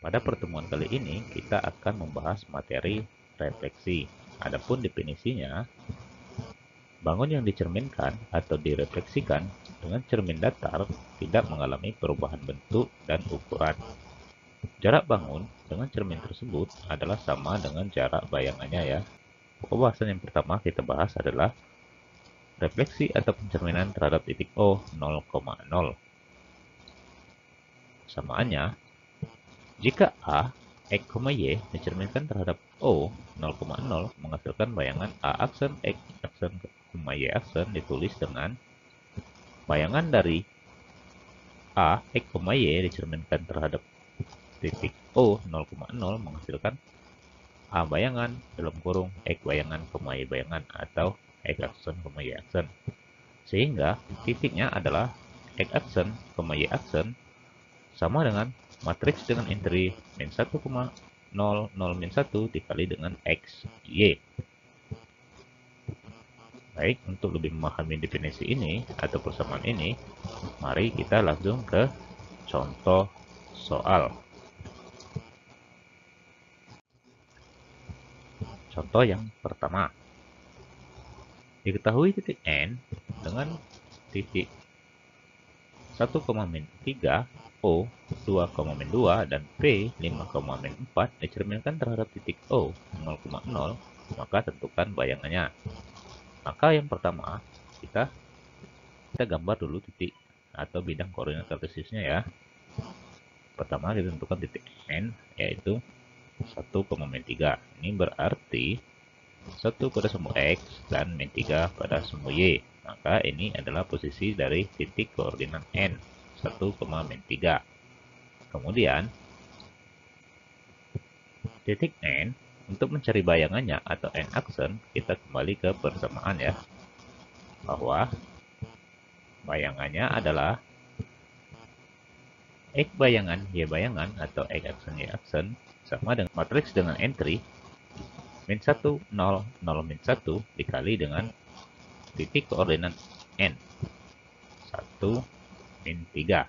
Pada pertemuan kali ini, kita akan membahas materi refleksi. Adapun definisinya, bangun yang dicerminkan atau direfleksikan dengan cermin datar tidak mengalami perubahan bentuk dan ukuran. Jarak bangun dengan cermin tersebut adalah sama dengan jarak bayangannya ya. Pembahasan yang pertama kita bahas adalah refleksi atau pencerminan terhadap titik O 0,0. Samaannya, jika A, X, Y dicerminkan terhadap O 0,0 menghasilkan bayangan A aksen X aksen, Y aksen ditulis dengan bayangan dari A, X, Y dicerminkan terhadap titik O 0,0 menghasilkan A bayangan dalam kurung X bayangan, Y bayangan atau X aksen, Y aksen. Sehingga titiknya adalah X aksen, Y aksen sama dengan matriks dengan entry min 1,00 min 1 dikali dengan X, Y. Baik, untuk lebih memahami definisi ini atau persamaan ini, mari kita langsung ke contoh soal. Contoh yang pertama. Diketahui titik N dengan titik 1,-3, O 2,-2, dan P 5,-4 dicerminkan terhadap titik O 0,0, maka tentukan bayangannya. Maka yang pertama, kita gambar dulu titik atau bidang koordinat kartesiusnya ya. Pertama kita tentukan titik N, yaitu 1,-3. Ini berarti 1 pada sumbu X dan min 3 pada sumbu Y. Maka ini adalah posisi dari titik koordinat N, 1,-3. Kemudian, titik N, untuk mencari bayangannya atau N aksen, kita kembali ke persamaan ya. Bahwa bayangannya adalah X bayangan, Y bayangan, atau X aksen, Y aksen, sama dengan matriks dengan entry min 1, 0, 0, min 1 dikali dengan titik koordinat N, 1, min 3.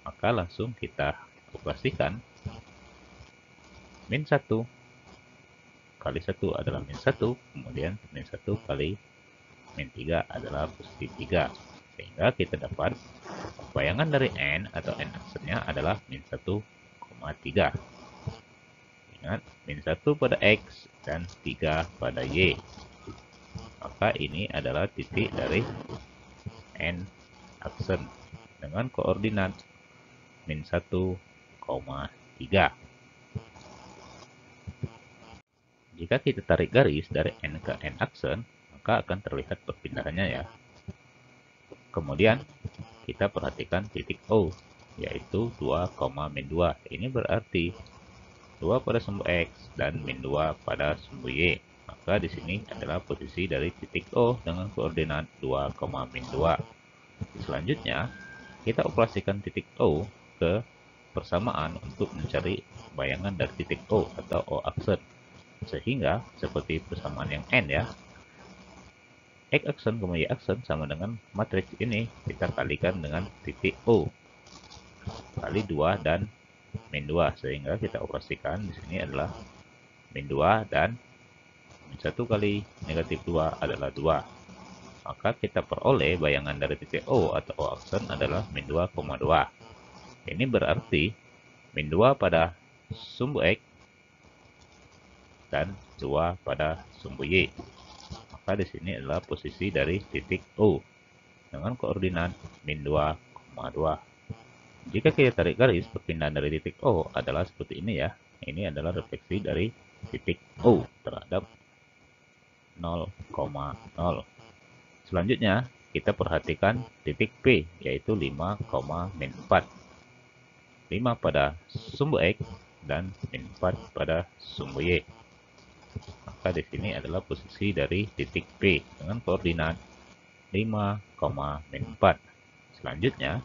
Maka langsung kita operasikan. Min 1 kali 1 adalah min 1, kemudian min 1 kali min 3 adalah positif 3. Sehingga kita dapat bayangan dari N atau N aksennya adalah min 1,3. Ingat, min 1 pada X dan 3 pada Y. Maka ini adalah titik dari N aksen dengan koordinat min 1,3. Jika kita tarik garis dari N ke N aksen, maka akan terlihat perpindahannya ya. Kemudian, kita perhatikan titik O, yaitu 2,-2. Ini berarti 2 pada sumbu X dan min 2 pada sumbu Y. Maka di sini adalah posisi dari titik O dengan koordinat 2,-2. Selanjutnya, kita operasikan titik O ke persamaan untuk mencari bayangan dari titik O atau O aksen. Sehingga seperti persamaan yang N ya, X aksen, Y aksen sama dengan matriks ini kita kalikan dengan titik O kali 2 dan min 2, sehingga kita operasikan di sini adalah min 2 dan min 1 kali negatif 2 adalah 2. Maka kita peroleh bayangan dari titik O atau O aksen adalah min 2,2. Ini berarti min 2 pada sumbu X dan 2 pada sumbu Y. Maka di sini adalah posisi dari titik O dengan koordinat min 2,2. Jika kita tarik garis, perpindahan dari titik O adalah seperti ini ya. Ini adalah refleksi dari titik O terhadap 0,0. Selanjutnya, kita perhatikan titik P, yaitu 5,-4. 5 pada sumbu X dan min 4 pada sumbu Y. Maka di sini adalah posisi dari titik P dengan koordinat 5,-4. Selanjutnya,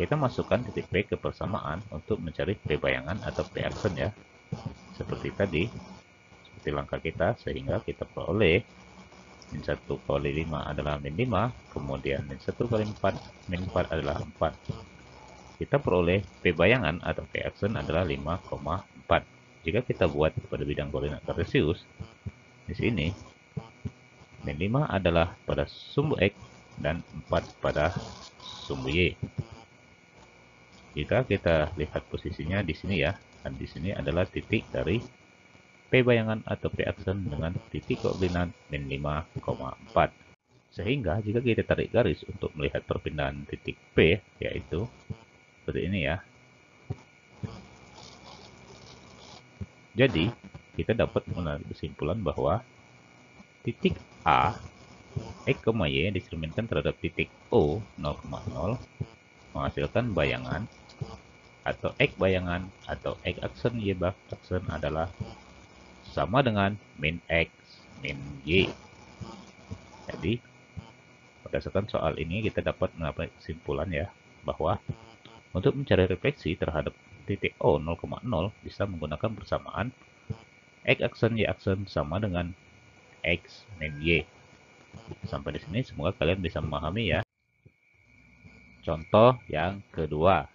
kita masukkan titik P ke persamaan untuk mencari P bayangan atau P aksen ya. Seperti tadi, seperti langkah kita, sehingga kita peroleh min 1 kali 5 adalah min 5, kemudian min 1 kali 4, min 4 adalah 4. kita peroleh P bayangan atau P aksen adalah 5,4. Jika kita buat pada bidang koordinat kartesius, di sini min 5 adalah pada sumbu X dan 4 pada sumbu Y. Jika kita lihat posisinya di sini ya, dan di sini adalah titik dari P bayangan atau P aksen dengan titik koordinat min 5,4. Sehingga jika kita tarik garis untuk melihat perpindahan titik P, yaitu seperti ini ya. Jadi, kita dapat menarik kesimpulan bahwa titik A, X, Y dicerminkan terhadap titik O 0,0 menghasilkan bayangan atau X bayangan atau X aksen Y aksen adalah sama dengan min X min Y. Jadi, berdasarkan soal ini kita dapat mendapat kesimpulan ya bahwa untuk mencari refleksi terhadap titik O 0,0 bisa menggunakan persamaan X aksen Y aksen sama dengan X min Y. Sampai di sini semoga kalian bisa memahami ya. Contoh yang kedua.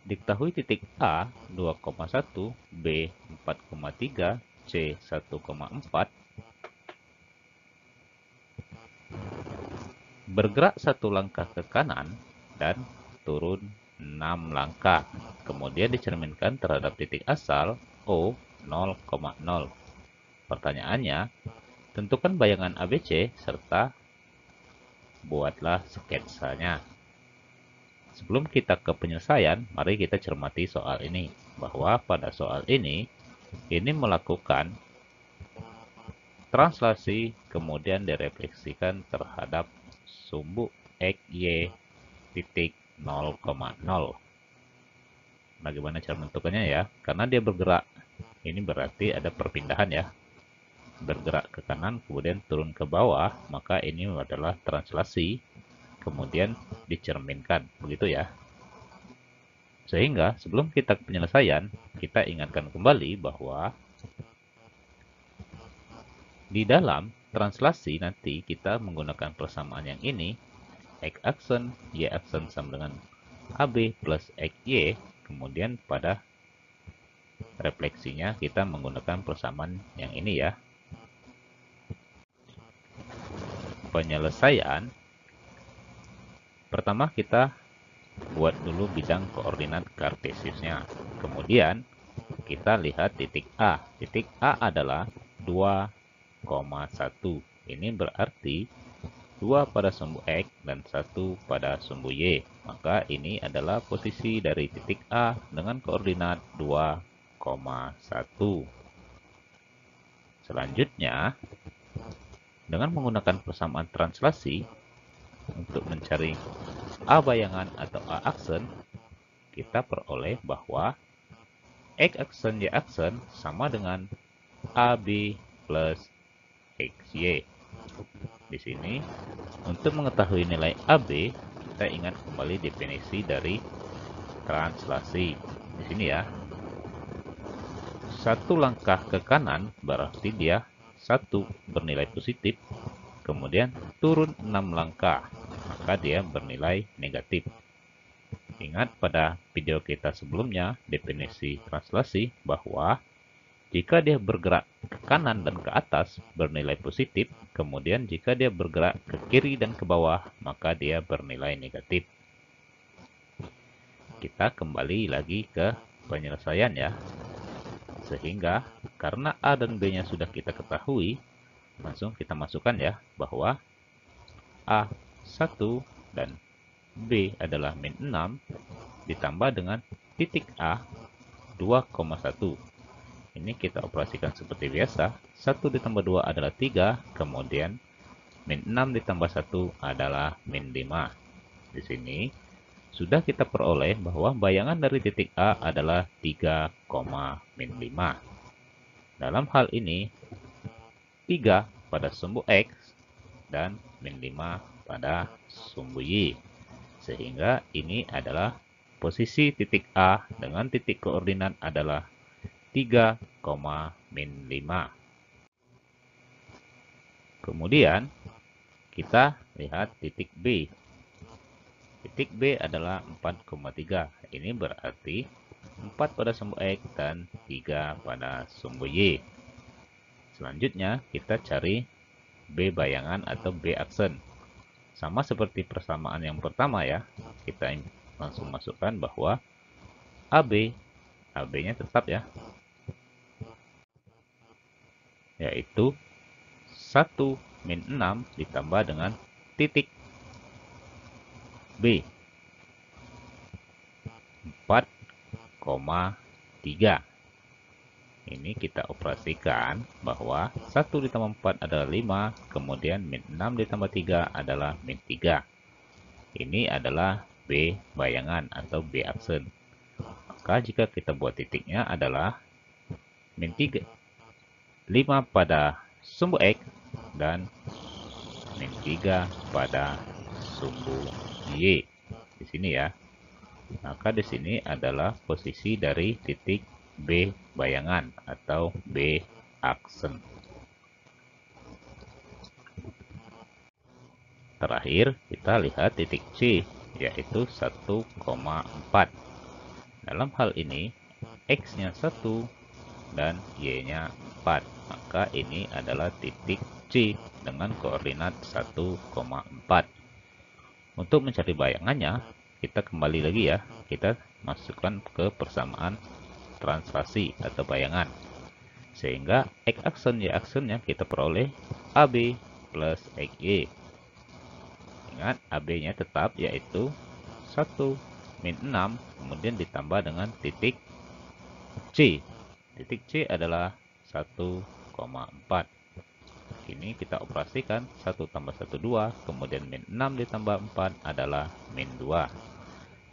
Diketahui titik A 2,1, B 4,3, C 1,4 bergerak satu langkah ke kanan dan turun 6 langkah. Kemudian dicerminkan terhadap titik asal O 0,0. Pertanyaannya, tentukan bayangan ABC serta buatlah sketsanya. Sebelum kita ke penyelesaian, mari kita cermati soal ini. Bahwa pada soal ini melakukan translasi kemudian direfleksikan terhadap sumbu X, Y, titik 0,0. Bagaimana cara menentukannya ya? Karena dia bergerak, ini berarti ada perpindahan ya. Bergerak ke kanan, kemudian turun ke bawah, maka ini adalah translasi, kemudian dicerminkan, begitu ya. Sehingga sebelum kita ke penyelesaian, kita ingatkan kembali bahwa di dalam translasi nanti kita menggunakan persamaan yang ini, X aksen, Y aksen sama dengan AB plus XY, kemudian pada refleksinya kita menggunakan persamaan yang ini ya. Penyelesaian, pertama kita buat dulu bidang koordinat kartesiusnya. Kemudian kita lihat titik A. Titik A adalah 2,1. Ini berarti 2 pada sumbu X dan 1 pada sumbu Y. Maka ini adalah posisi dari titik A dengan koordinat 2,1. Selanjutnya, dengan menggunakan persamaan translasi untuk mencari A bayangan atau A aksen, kita peroleh bahwa X aksen Y aksen sama dengan AB plus XY. Di sini, untuk mengetahui nilai AB, kita ingat kembali definisi dari translasi. Di sini ya, satu langkah ke kanan berarti dia 1 bernilai positif, kemudian turun 6 langkah, maka dia bernilai negatif. Ingat pada video kita sebelumnya, definisi translasi bahwa jika dia bergerak ke kanan dan ke atas bernilai positif, kemudian jika dia bergerak ke kiri dan ke bawah, maka dia bernilai negatif. Kita kembali lagi ke penyelesaian ya. Sehingga karena A dan B-nya sudah kita ketahui, langsung kita masukkan ya bahwa A 1 dan B adalah min 6 ditambah dengan titik A 2,1. Ini kita operasikan seperti biasa. 1 ditambah 2 adalah 3, kemudian min 6 ditambah 1 adalah min 5. Di sini sudah kita peroleh bahwa bayangan dari titik A adalah 3, min 5. Dalam hal ini, 3 pada sumbu X dan min 5 pada sumbu Y. Sehingga ini adalah posisi titik A dengan titik koordinat adalah 3, min 5. Kemudian kita lihat titik B. Titik B adalah 4,3. Ini berarti 4 pada sumbu X dan 3 pada sumbu Y. Selanjutnya kita cari B bayangan atau B aksen. Sama seperti persamaan yang pertama ya. Kita langsung masukkan bahwa AB-nya tetap ya. Yaitu 1 min 6 ditambah dengan titik B 4,3. Ini kita operasikan bahwa 1 ditambah 4 adalah 5, kemudian min 6 ditambah 3 adalah min 3. Ini adalah B bayangan atau B aksen. Maka jika kita buat titiknya adalah min 3, 5 pada sumbu X dan min 3 pada sumbu Y. Di sini ya. Maka di sini adalah posisi dari titik B bayangan atau B aksen. Terakhir, kita lihat titik C, yaitu 1,4. Dalam hal ini, X-nya 1 dan Y-nya 4. Maka ini adalah titik C dengan koordinat 1,4. Untuk mencari bayangannya, kita kembali lagi ya. Kita masukkan ke persamaan translasi atau bayangan. Sehingga X aksen Y aksennya kita peroleh AB plus XY. Ingat, AB-nya tetap yaitu 1 min 6 kemudian ditambah dengan titik C. Titik C adalah 1,4. Ini kita operasikan 1 tambah 1, 2. Kemudian min 6 ditambah 4 adalah min 2.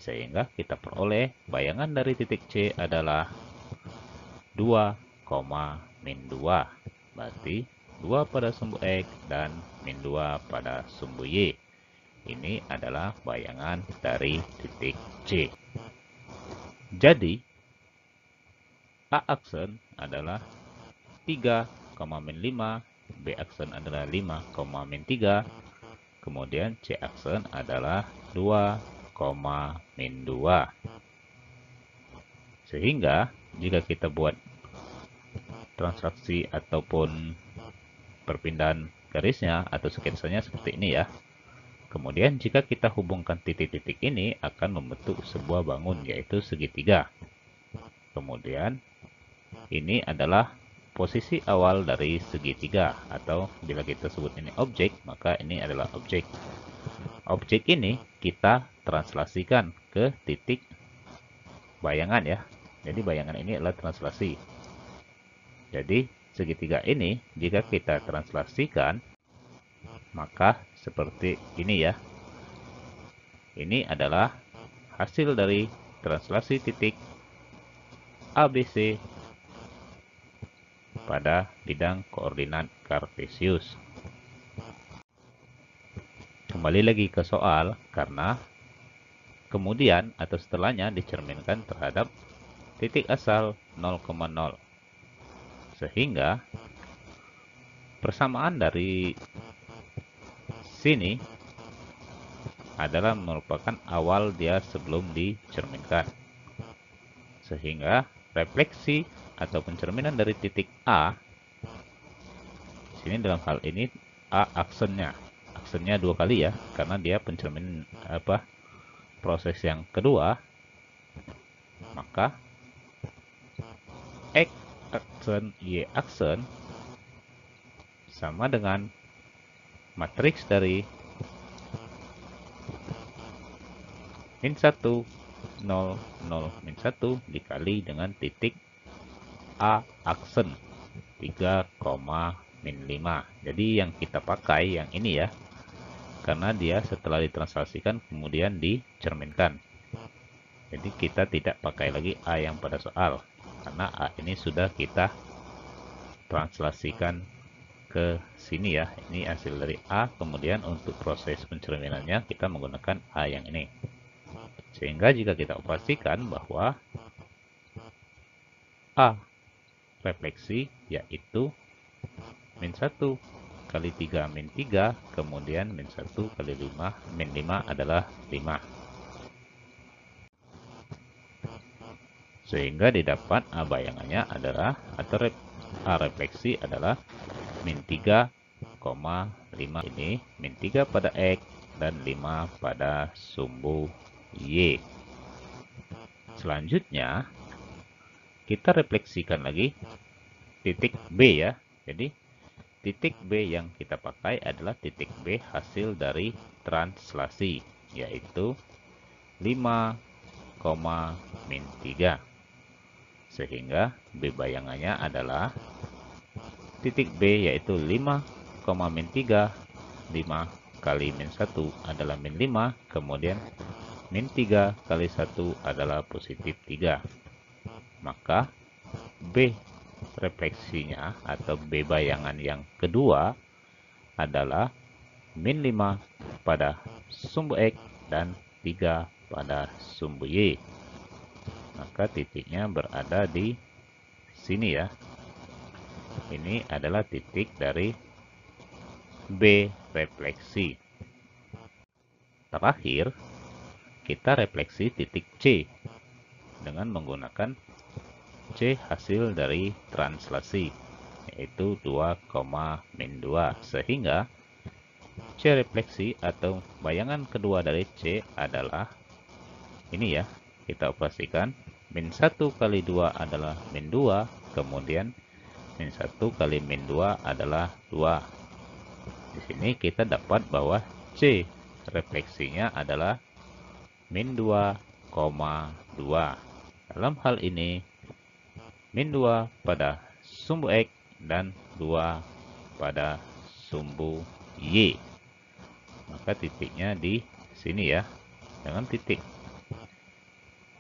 Sehingga kita peroleh bayangan dari titik C adalah 2, min 2. Berarti 2 pada sumbu X dan min 2 pada sumbu Y. Ini adalah bayangan dari titik C. Jadi, A aksen adalah 3, min 5. B aksen adalah 5, min 3. Kemudian C aksen adalah 2, min 2. Sehingga jika kita buat transaksi ataupun perpindahan garisnya atau sketsanya seperti ini ya. Kemudian jika kita hubungkan titik-titik ini akan membentuk sebuah bangun yaitu segitiga. Kemudian ini adalah posisi awal dari segitiga, atau bila kita sebut ini objek, maka ini adalah objek. Objek ini kita translasikan ke titik bayangan ya. Jadi bayangan ini adalah translasi. Jadi segitiga ini jika kita translasikan maka seperti ini ya. Ini adalah hasil dari translasi titik ABC pada bidang koordinat kartesius. Kembali lagi ke soal, karena kemudian atau setelahnya dicerminkan terhadap titik asal 0,0. Sehingga persamaan dari sini adalah merupakan awal dia sebelum dicerminkan. Sehingga refleksi atau pencerminan dari titik A, sini dalam hal ini A aksennya. Aksennya 2 kali ya, karena dia pencerminan proses yang kedua. Maka X aksen Y aksen sama dengan matriks dari min 1, 0, 0, min 1 dikali dengan titik A aksen 3, min 5. Jadi yang kita pakai yang ini ya, karena dia setelah ditranslasikan kemudian dicerminkan. Jadi kita tidak pakai lagi A yang pada soal, karena A ini sudah kita translasikan ke sini ya. Ini hasil dari A, kemudian untuk proses pencerminannya kita menggunakan A yang ini. Sehingga jika kita operasikan bahwa A refleksi yaitu min 1 kali 3 min 3, kemudian min 1 kali 5 min 5 adalah 5. Sehingga didapat A bayangannya adalah, atau A refleksi adalah min 3,5. Ini min 3 pada X dan 5 pada sumbu Y. Selanjutnya, kita refleksikan lagi titik B ya. Jadi, titik B yang kita pakai adalah titik B hasil dari translasi, yaitu 5, min 3. Sehingga B bayangannya adalah titik B yaitu 5, min 3. 5 kali min 1 adalah min 5. Kemudian min 3 kali 1 adalah positif 3. Maka B refleksinya atau B bayangan yang kedua adalah min 5 pada sumbu X dan 3 pada sumbu Y. Maka titiknya berada di sini ya. Ini adalah titik dari B refleksi. Terakhir, kita refleksi titik C dengan menggunakan C hasil dari translasi, yaitu 2, min 2. Sehingga C refleksi atau bayangan kedua dari C adalah ini ya. Kita operasikan min 1 kali 2 adalah min 2, kemudian min 1 kali min 2 adalah 2. Di sini kita dapat bahwa C refleksinya adalah min 2,2. Dalam hal ini, min 2 pada sumbu X dan 2 pada sumbu Y. Maka titiknya di sini ya, dengan titik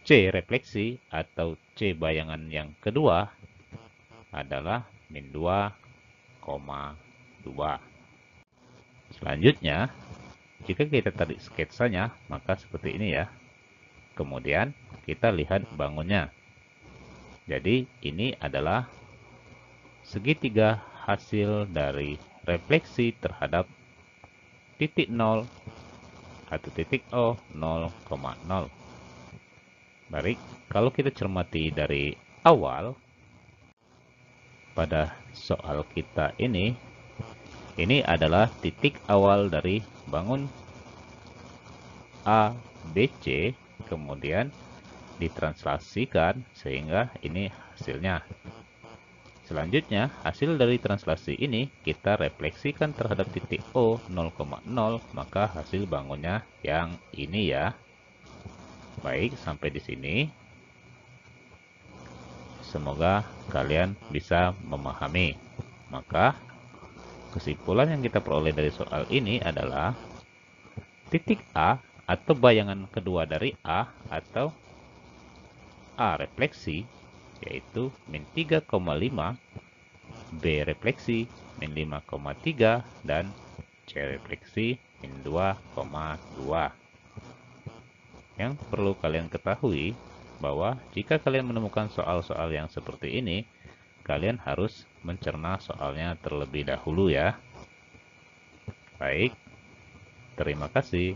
C refleksi atau C bayangan yang kedua adalah min 2,2. Selanjutnya, jika kita tarik sketsanya, maka seperti ini ya. Kemudian kita lihat bangunnya. Jadi ini adalah segitiga hasil dari refleksi terhadap titik 0 atau titik O 0,0. Baik, kalau kita cermati dari awal pada soal kita ini adalah titik awal dari bangun A, B, C, kemudian ditranslasikan sehingga ini hasilnya. Selanjutnya, hasil dari translasi ini kita refleksikan terhadap titik O 0,0, maka hasil bangunnya yang ini ya. Baik, sampai di sini. Semoga kalian bisa memahami. Maka, kesimpulan yang kita peroleh dari soal ini adalah titik A atau bayangan kedua dari A atau A refleksi, yaitu min 3,5, B refleksi min 5,3, dan C refleksi min 2,2. Yang perlu kalian ketahui bahwa jika kalian menemukan soal-soal yang seperti ini, kalian harus mencerna soalnya terlebih dahulu ya. Baik, terima kasih.